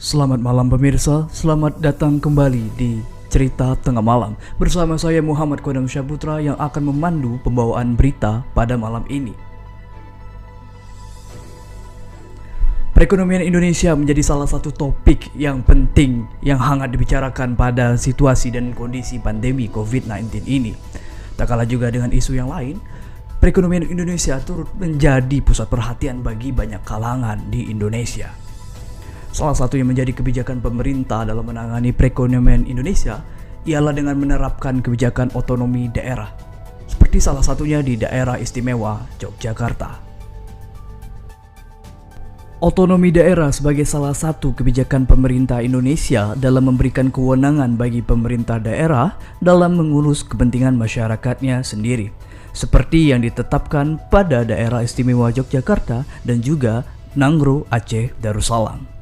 Selamat malam pemirsa, selamat datang kembali di Cerita Tengah Malam. Bersama saya Muhammad Kodam Syaputra yang akan memandu pembawaan berita pada malam ini. Perekonomian Indonesia menjadi salah satu topik yang penting yang hangat dibicarakan pada situasi dan kondisi pandemi COVID-19 ini. Tak kalah juga dengan isu yang lain, perekonomian Indonesia turut menjadi pusat perhatian bagi banyak kalangan di Indonesia. Salah satu yang menjadi kebijakan pemerintah dalam menangani perekonomian Indonesia ialah dengan menerapkan kebijakan otonomi daerah, seperti salah satunya di Daerah Istimewa Yogyakarta. Otonomi daerah sebagai salah satu kebijakan pemerintah Indonesia dalam memberikan kewenangan bagi pemerintah daerah dalam mengurus kepentingan masyarakatnya sendiri, seperti yang ditetapkan pada Daerah Istimewa Yogyakarta dan juga Nangro Aceh Darussalam.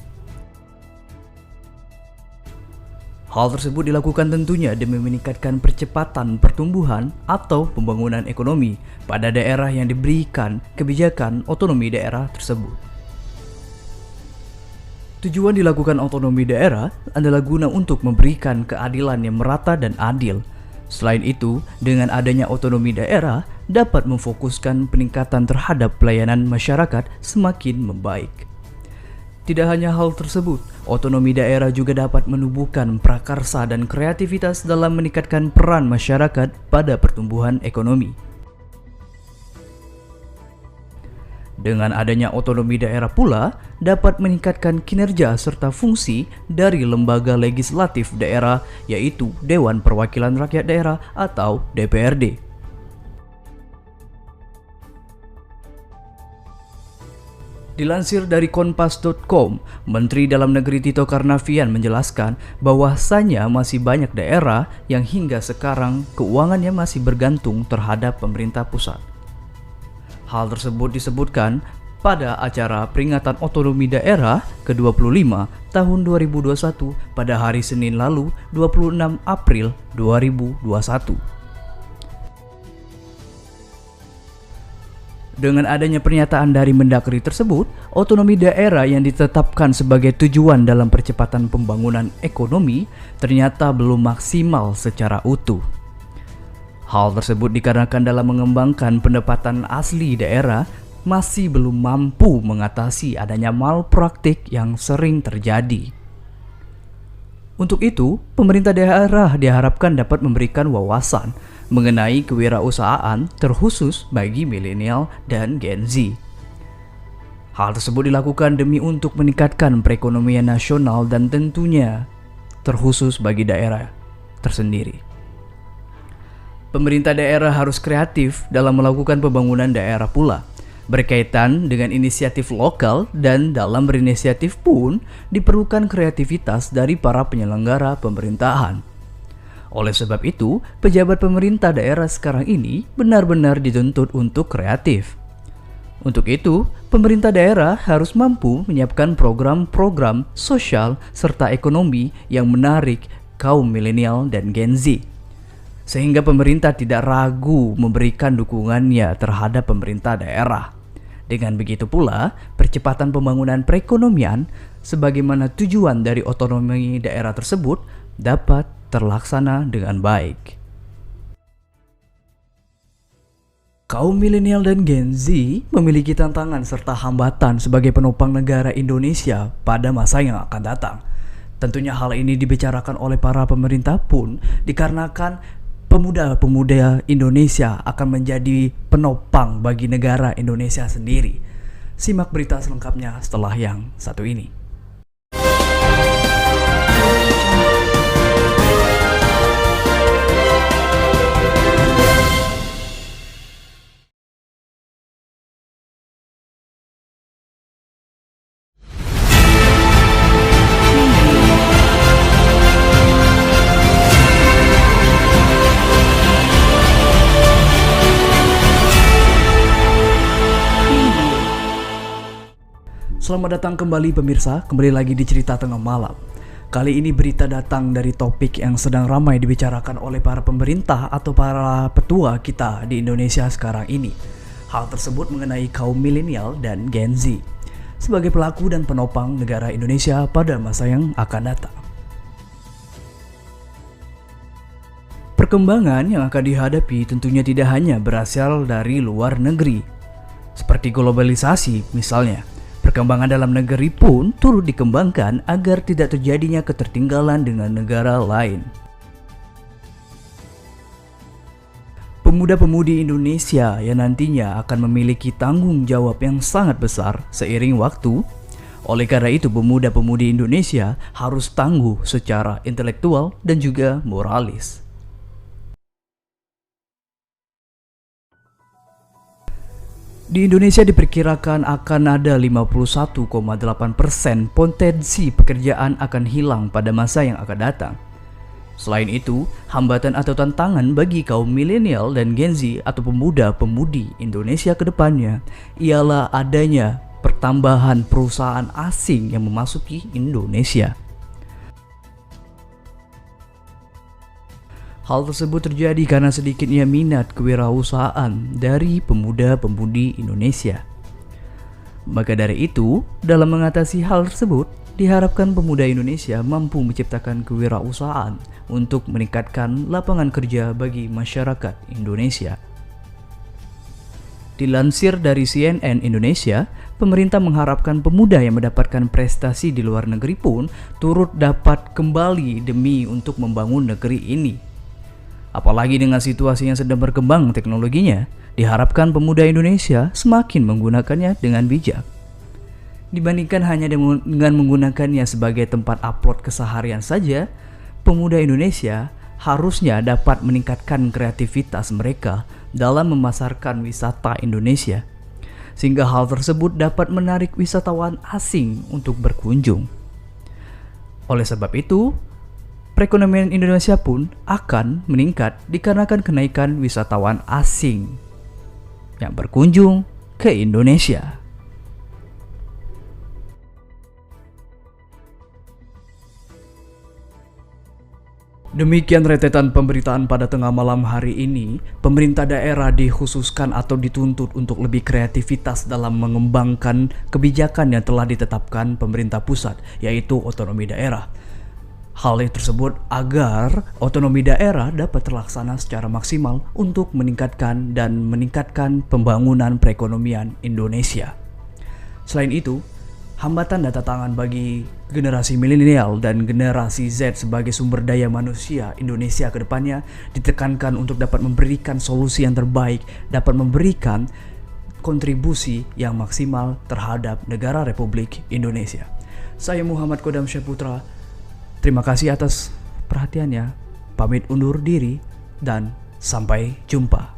Hal tersebut dilakukan tentunya demi meningkatkan percepatan pertumbuhan atau pembangunan ekonomi pada daerah yang diberikan kebijakan otonomi daerah tersebut. Tujuan dilakukan otonomi daerah adalah guna untuk memberikan keadilan yang merata dan adil. Selain itu, dengan adanya otonomi daerah dapat memfokuskan peningkatan terhadap pelayanan masyarakat semakin membaik. Tidak hanya hal tersebut, otonomi daerah juga dapat menumbuhkan prakarsa dan kreativitas dalam meningkatkan peran masyarakat pada pertumbuhan ekonomi. Dengan adanya otonomi daerah pula, dapat meningkatkan kinerja serta fungsi dari lembaga legislatif daerah, yaitu Dewan Perwakilan Rakyat Daerah atau DPRD. Dilansir dari Kompas.com, Menteri Dalam Negeri Tito Karnavian menjelaskan bahwasanya masih banyak daerah yang hingga sekarang keuangannya masih bergantung terhadap pemerintah pusat. Hal tersebut disebutkan pada acara peringatan otonomi daerah ke-25 tahun 2021 pada hari Senin lalu 26 April 2021. Dengan adanya pernyataan dari Mendagri tersebut, otonomi daerah yang ditetapkan sebagai tujuan dalam percepatan pembangunan ekonomi ternyata belum maksimal secara utuh. Hal tersebut dikarenakan dalam mengembangkan pendapatan asli daerah masih belum mampu mengatasi adanya malpraktik yang sering terjadi. Untuk itu, pemerintah daerah diharapkan dapat memberikan wawasan mengenai kewirausahaan terkhusus bagi milenial dan Gen Z. Hal tersebut dilakukan demi untuk meningkatkan perekonomian nasional dan tentunya terkhusus bagi daerah tersendiri. Pemerintah daerah harus kreatif dalam melakukan pembangunan daerah pula, berkaitan dengan inisiatif lokal, dan dalam berinisiatif pun diperlukan kreativitas dari para penyelenggara pemerintahan. Oleh sebab itu, pejabat pemerintah daerah sekarang ini benar-benar dituntut untuk kreatif. Untuk itu, pemerintah daerah harus mampu menyiapkan program-program sosial serta ekonomi yang menarik kaum milenial dan Gen Z, sehingga pemerintah tidak ragu memberikan dukungannya terhadap pemerintah daerah. Dengan begitu pula, percepatan pembangunan perekonomian sebagaimana tujuan dari otonomi daerah tersebut dapat terlaksana dengan baik. Kaum milenial dan Gen Z memiliki tantangan serta hambatan sebagai penopang negara Indonesia pada masa yang akan datang. Tentunya hal ini dibicarakan oleh para pemerintah pun dikarenakan pemuda-pemuda Indonesia akan menjadi penopang bagi negara Indonesia sendiri. Simak berita selengkapnya setelah yang satu ini. Selamat datang kembali pemirsa, kembali lagi di Cerita Tengah Malam. Kali ini berita datang dari topik yang sedang ramai dibicarakan oleh para pemerintah atau para petua kita di Indonesia sekarang ini. Hal tersebut mengenai kaum milenial dan Gen Z. sebagai pelaku dan penopang negara Indonesia pada masa yang akan datang. Perkembangan yang akan dihadapi tentunya tidak hanya berasal dari luar negeri. Seperti globalisasi misalnya, perkembangan dalam negeri pun turut dikembangkan agar tidak terjadinya ketertinggalan dengan negara lain. Pemuda-pemudi Indonesia yang nantinya akan memiliki tanggung jawab yang sangat besar seiring waktu. Oleh karena itu, pemuda-pemudi Indonesia harus tangguh secara intelektual dan juga moralis. Di Indonesia diperkirakan akan ada 51,8% potensi pekerjaan akan hilang pada masa yang akan datang. Selain itu, hambatan atau tantangan bagi kaum milenial dan Gen Z atau pemuda-pemudi Indonesia ke depannya ialah adanya pertambahan perusahaan asing yang memasuki Indonesia. Hal tersebut terjadi karena sedikitnya minat kewirausahaan dari pemuda-pemudi Indonesia. Maka dari itu, dalam mengatasi hal tersebut, diharapkan pemuda Indonesia mampu menciptakan kewirausahaan untuk meningkatkan lapangan kerja bagi masyarakat Indonesia. Dilansir dari CNN Indonesia, pemerintah mengharapkan pemuda yang mendapatkan prestasi di luar negeri pun turut dapat kembali demi untuk membangun negeri ini. Apalagi dengan situasi yang sedang berkembang teknologinya, diharapkan pemuda Indonesia semakin menggunakannya dengan bijak. Dibandingkan hanya dengan menggunakannya sebagai tempat upload keseharian saja, pemuda Indonesia harusnya dapat meningkatkan kreativitas mereka dalam memasarkan wisata Indonesia, sehingga hal tersebut dapat menarik wisatawan asing untuk berkunjung. Oleh sebab itu, perekonomian Indonesia pun akan meningkat dikarenakan kenaikan wisatawan asing yang berkunjung ke Indonesia. Demikian rentetan pemberitaan pada tengah malam hari ini. Pemerintah daerah dikhususkan atau dituntut untuk lebih kreativitas dalam mengembangkan kebijakan yang telah ditetapkan pemerintah pusat, yaitu otonomi daerah. Hal tersebut agar otonomi daerah dapat terlaksana secara maksimal untuk meningkatkan pembangunan perekonomian Indonesia. Selain itu, hambatan dan tantangan bagi generasi milenial dan generasi Z sebagai sumber daya manusia Indonesia ke depannya ditekankan untuk dapat memberikan solusi yang terbaik, dapat memberikan kontribusi yang maksimal terhadap negara Republik Indonesia. Saya Muhammad Kodam Syaputra. Terima kasih atas perhatiannya. Pamit undur diri dan sampai jumpa.